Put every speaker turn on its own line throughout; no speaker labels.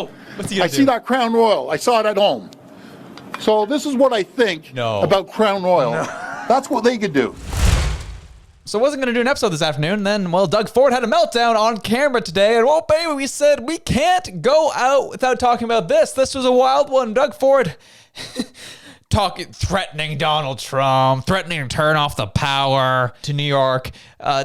no. What's he gonna
I see that Crown Royal. I saw it at home. So this is what I think about Crown Royal. No. That's what they could do.
So I wasn't going to do an episode this afternoon. Then, well, Doug Ford had a meltdown on camera today. And, well, baby, we said we can't go out without talking about this. This was a wild one. Doug Ford threatening Donald Trump, threatening to turn off the power to New York,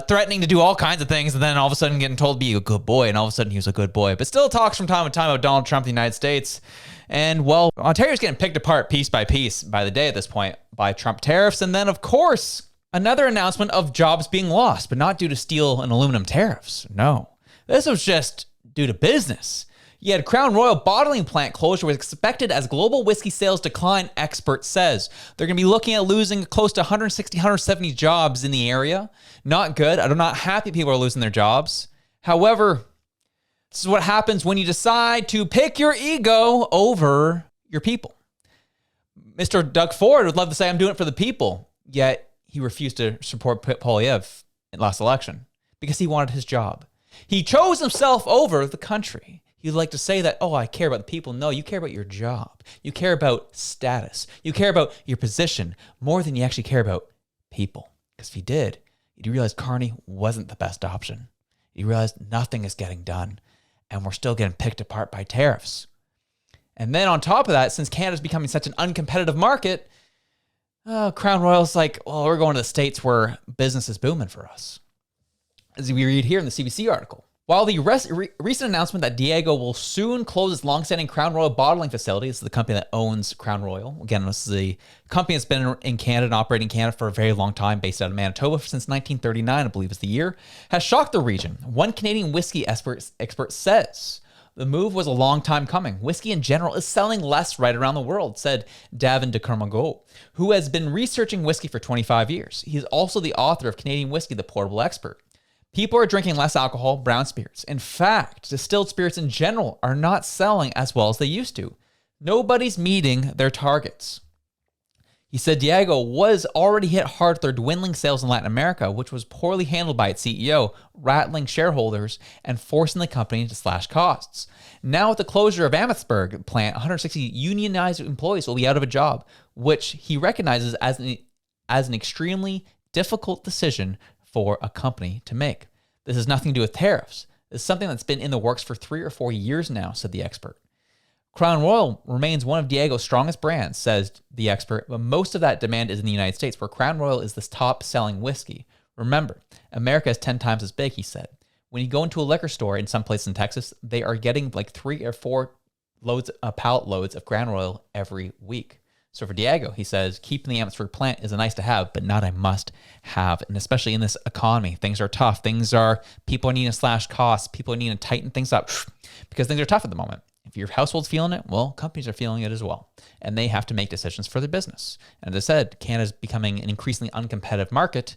threatening to do all kinds of things, and then all of a sudden getting told to be a good boy, and all of a sudden he was a good boy. But still talks from time to time about Donald Trump, the United States. And, well, Ontario's getting picked apart piece by piece by the day at this point by Trump tariffs. And then, of course, another announcement of jobs being lost, but not due to steel and aluminum tariffs. No, this was just due to business. You had Crown Royal bottling plant closure was expected as global whiskey sales decline, expert says. They're going to be looking at losing close to 160, 170 jobs in the area. Not good. I'm not happy people are losing their jobs. However, this is what happens when you decide to pick your ego over your people. Mr. Doug Ford would love to say, I'm doing it for the people, yet he refused to support Poilievre in last election because he wanted his job. He chose himself over the country. He'd like to say that, oh, I care about the people. No, you care about your job. You care about status. You care about your position more than you actually care about people. Because if he did, you'd realize Carney wasn't the best option. You realize nothing is getting done, and we're still getting picked apart by tariffs. And then on top of that, since Canada's becoming such an uncompetitive market, Crown Royal's like, well, we're going to the States where business is booming for us. As we read here in the CBC article. While the recent announcement that Diageo will soon close its longstanding Crown Royal bottling facility, this is the company that owns Crown Royal. Again, this is a company that's been in Canada and operating in Canada for a very long time, based out of Manitoba since 1939, I believe is the year, has shocked the region. One Canadian whiskey expert says the move was a long time coming. Whiskey in general is selling less right around the world, said Davin de Carmago, who has been researching whiskey for 25 years. He is also the author of Canadian Whiskey, the Portable Expert. People are drinking less alcohol, brown spirits. In fact, distilled spirits in general are not selling as well as they used to. Nobody's meeting their targets. He said Diageo was already hit hard with their dwindling sales in Latin America, which was poorly handled by its CEO, rattling shareholders and forcing the company to slash costs. Now with the closure of Amherstburg plant, 160 unionized employees will be out of a job, which he recognizes as an extremely difficult decision for a company to make. This has nothing to do with tariffs. It's something that's been in the works for 3 or 4 years now, said the expert. Crown Royal remains one of Diego's strongest brands, says the expert, but most of that demand is in the United States, where Crown Royal is the top-selling whiskey. Remember, America is 10 times as big, he said. When you go into a liquor store in some places in Texas, they are getting like 3 or 4 pallet loads of Crown Royal every week. So for Diageo, he says, keeping the Amherstburg plant is a nice to have, but not a must have. And especially in this economy, things are tough. People are needing to slash costs. People are needing to tighten things up because things are tough at the moment. If your household's feeling it, well, companies are feeling it as well. And they have to make decisions for their business. And as I said, Canada's becoming an increasingly uncompetitive market.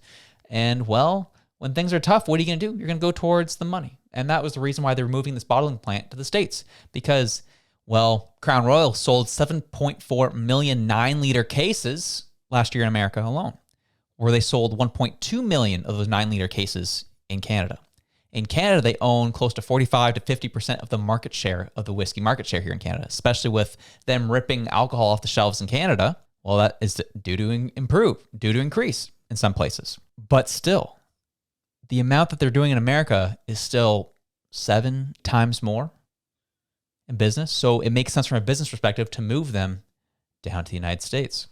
And well, when things are tough, what are you going to do? You're going to go towards the money. And that was the reason why they're moving this bottling plant to the States. Because, well, Crown Royal sold 7.4 million 9-liter cases last year in America alone, where they sold 1.2 million of those 9-liter cases in Canada. In Canada, they own close to 45 to 50% of the market share of the whiskey market share here in Canada, especially with them ripping alcohol off the shelves in Canada. Well, that is due to increase in some places. But still, the amount that they're doing in America is still 7 times more in business. So it makes sense from a business perspective to move them down to the United States.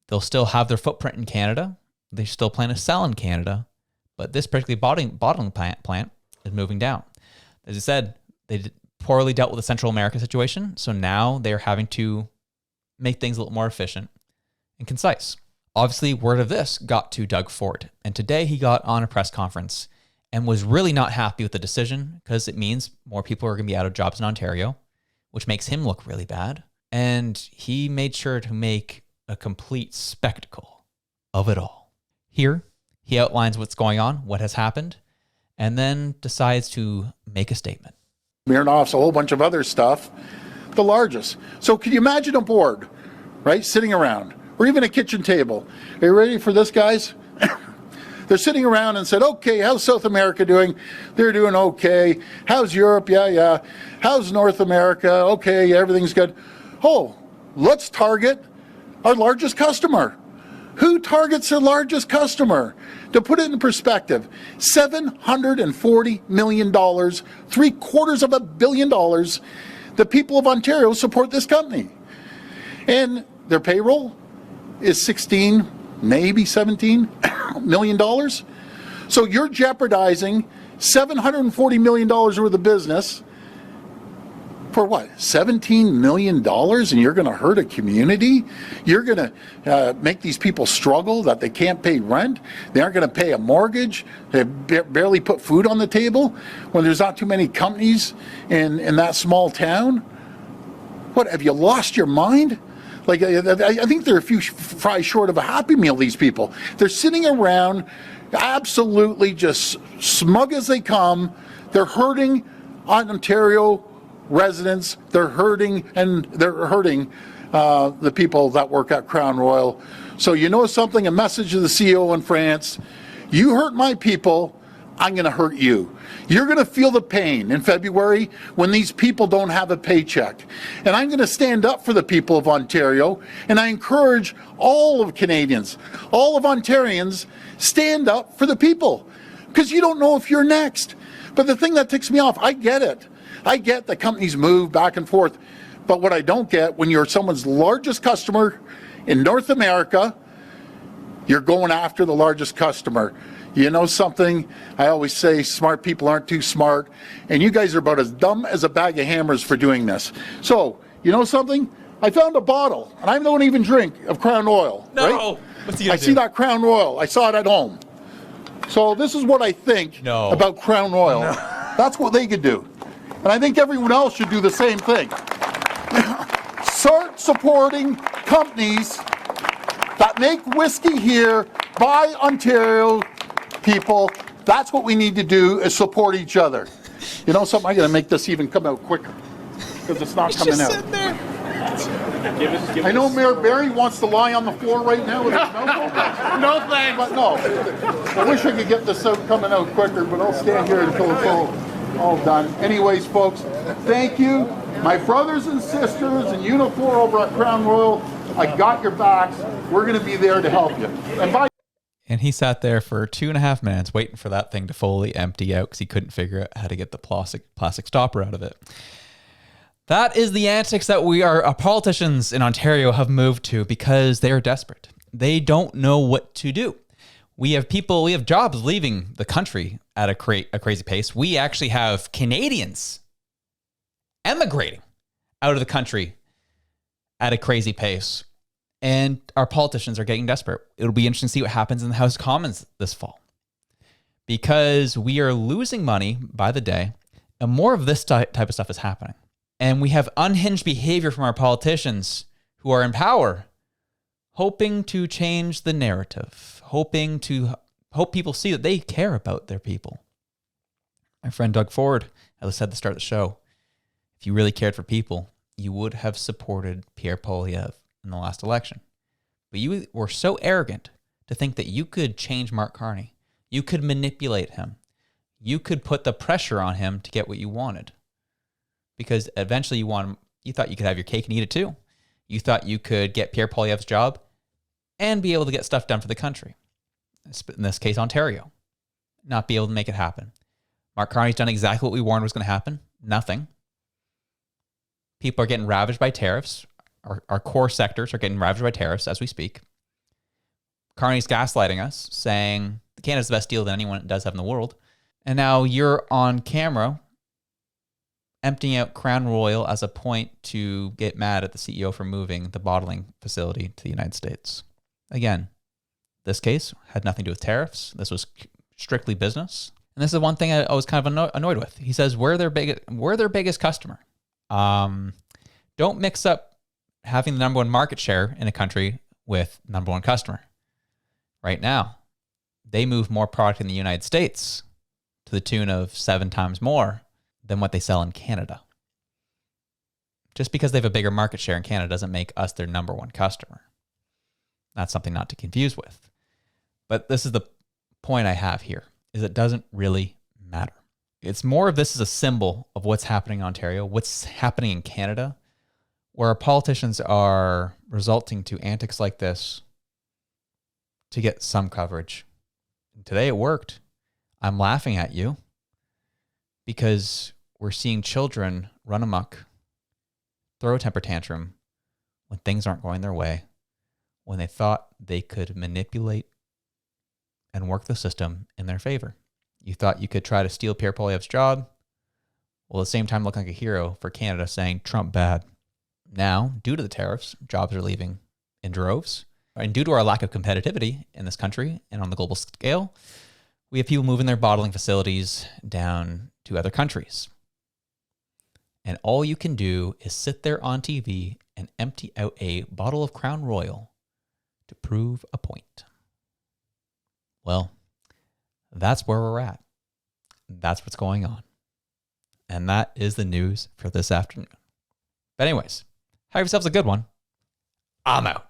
They'll still have their footprint in Canada. They still plan to sell in Canada, but this particular bottling plant is moving down. As I said, they poorly dealt with the Central America situation, so now they're having to make things a little more efficient and concise. Obviously, word of this got to Doug Ford, and today he got on a press conference and was really not happy with the decision because it means more people are going to be out of jobs in Ontario, which makes him look really bad. And he made sure to make a complete spectacle of it all. Here, he outlines what's going on, what has happened, and then decides to make a statement.
Smirnoff's a whole bunch of other stuff, the largest. So can you imagine a board, right, sitting around, or even a kitchen table? Are you ready for this, guys? They're sitting around and said, okay, how's South America doing? They're doing okay. How's Europe? Yeah. How's North America? Okay, everything's good. Oh, let's target our largest customer. Who targets their largest customer? To put it in perspective, $740 million, $750 million. The people of Ontario support this company. And their payroll is 16, maybe $17 million. So you're jeopardizing $740 million worth of business for what, $17 million, and you're going to hurt a community? You're going to make these people struggle that they can't pay rent? They aren't going to pay a mortgage? They barely put food on the table when there's not too many companies in that small town? What, have you lost your mind? Like, I think they're a few fries short of a Happy Meal, these people. They're sitting around absolutely just smug as they come. They're hurting Ontario residents. They're hurting the people that work at Crown Royal. So you know something, a message to the CEO in France: you hurt my people, I'm going to hurt you. You're going to feel the pain in February when these people don't have a paycheck. And I'm going to stand up for the people of Ontario, and I encourage all of Canadians, all of Ontarians, stand up for the people, because you don't know if you're next. But the thing that ticks me off, I get it. I get that companies move back and forth, but what I don't get, when you're someone's largest customer in North America, you're going after the largest customer. You know something? I always say smart people aren't too smart, and you guys are about as dumb as a bag of hammers for doing this. So, you know something? I found a bottle, and I don't even drink, of Crown Royal.
No!
Right?
What's he gonna do?
I see that Crown Royal. I saw it at home. So this is what I think about Crown Royal. No. That's what they could do. And I think everyone else should do the same thing. Start supporting companies that make whiskey here by Ontario people. That's what we need to do, is support each other. You know something? I'm going to make this even come out quicker, because it's not coming out.
Sitting there.
I know Mayor Barry wants to lie on the floor right now with his mouth open.
No thanks.
But no, I wish I could get this out coming out quicker, but I'll stand here until it's all done. Anyways, folks, thank you. My brothers and sisters in uniform over at Crown Royal, I got your backs. We're going to be there to help you.
And he sat there for 2.5 minutes waiting for that thing to fully empty out because he couldn't figure out how to get the plastic stopper out of it. That is the antics that our politicians in Ontario have moved to because they are desperate. They don't know what to do. We have jobs leaving the country at a crazy pace. We actually have Canadians emigrating out of the country at a crazy pace. And our politicians are getting desperate. It'll be interesting to see what happens in the House of Commons this fall, because we are losing money by the day, and more of this type of stuff is happening. And we have unhinged behavior from our politicians who are in power, hoping to change the narrative, hope people see that they care about their people. My friend Doug Ford, as I said at the start of the show, if you really cared for people, you would have supported Pierre Poilievre in the last election. But you were so arrogant to think that you could change Mark Carney. You could manipulate him. You could put the pressure on him to get what you wanted. Because eventually you thought you could have your cake and eat it too. You thought you could get Pierre Poilievre's job and be able to get stuff done for the country. In this case, Ontario. Not be able to make it happen. Mark Carney's done exactly what we warned was going to happen. Nothing. People are getting ravaged by tariffs. Our core sectors are getting ravaged by tariffs as we speak. Carney's gaslighting us, saying Canada's the best deal that anyone does have in the world. And now you're on camera emptying out Crown Royal as a point to get mad at the CEO for moving the bottling facility to the United States. Again, this case had nothing to do with tariffs. This was strictly business. And this is one thing I was kind of annoyed with. He says we're their biggest customer. Don't mix up having the number one market share in a country with number one customer. Right now, they move more product in the United States to the tune of 7 times more than what they sell in Canada. Just because they have a bigger market share in Canada doesn't make us their number one customer. That's something not to confuse with. But this is the point I have here is it doesn't really matter. It's more of this is a symbol of what's happening in Ontario, what's happening in Canada, where our politicians are resulting to antics like this to get some coverage. And today it worked. I'm laughing at you because we're seeing children run amok, throw a temper tantrum when things aren't going their way, when they thought they could manipulate and work the system in their favor. You thought you could try to steal Pierre Poilievre's job, while at the same time look like a hero for Canada saying Trump bad. Now, due to the tariffs, jobs are leaving in droves. And due to our lack of competitivity in this country and on the global scale, we have people moving their bottling facilities down to other countries. And all you can do is sit there on TV and empty out a bottle of Crown Royal to prove a point. Well, that's where we're at. That's what's going on. And that is the news for this afternoon. But anyways, have yourselves a good one. I'm out.